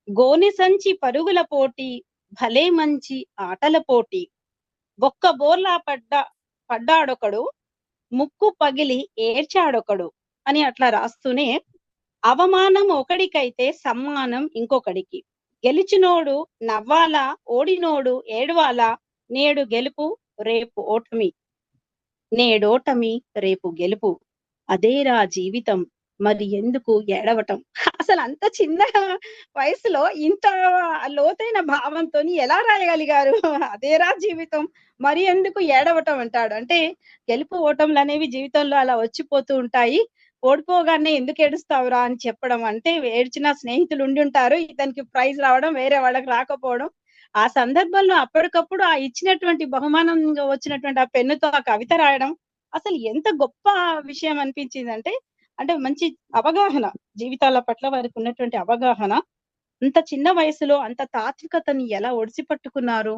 గోనె సంచి పరుగుల పోటీ, భలే మంచి ఆటల పోటీ, బొక్క బోర్లా పడ్డాడొకడు, ముక్కు పగిలి ఏడ్చాడొకడు అని అట్లా రాస్తూనే, అవమానం ఒకడికైతే సమ్మానం ఇంకొకడికి. గెలిచినోడు నవ్వాలా, ఓడినోడు ఏడవాలా, నేడు గెలుపు రేపు ఓటమి, నేడోటమి రేపు గెలుపు, అదేరా జీవితం మరి ఎందుకు ఏడవటం. అసలు అంత చిన్న వయసులో ఇంత లోతైన భావంతోని ఎలా రాయగలిగారు? అదేరా జీవితం మరి ఎందుకు ఏడవటం అంటాడు. అంటే గెలుపు ఓటములు అనేవి జీవితంలో అలా వచ్చిపోతూ ఉంటాయి. ఓడిపోగానే ఎందుకు ఏడుస్తావురా అని చెప్పడం, అంటే ఏడ్చిన స్నేహితులు ఉండుంటారు. ఇతనికి ప్రైజ్ రావడం, వేరే వాళ్ళకి రాకపోవడం. ఆ సందర్భంలో అప్పటికప్పుడు ఆ ఇచ్చినటువంటి బహుమానంగా వచ్చినటువంటి ఆ పెన్నుతో ఆ కవిత రాయడం అసలు ఎంత గొప్ప విషయం అనిపించిందంటే, అంటే మంచి అవగాహన, జీవితాల పట్ల వారికి ఉన్నటువంటి అవగాహన. అంత చిన్న వయసులో అంత తాత్వికతని ఎలా ఒడిసి పట్టుకున్నారు.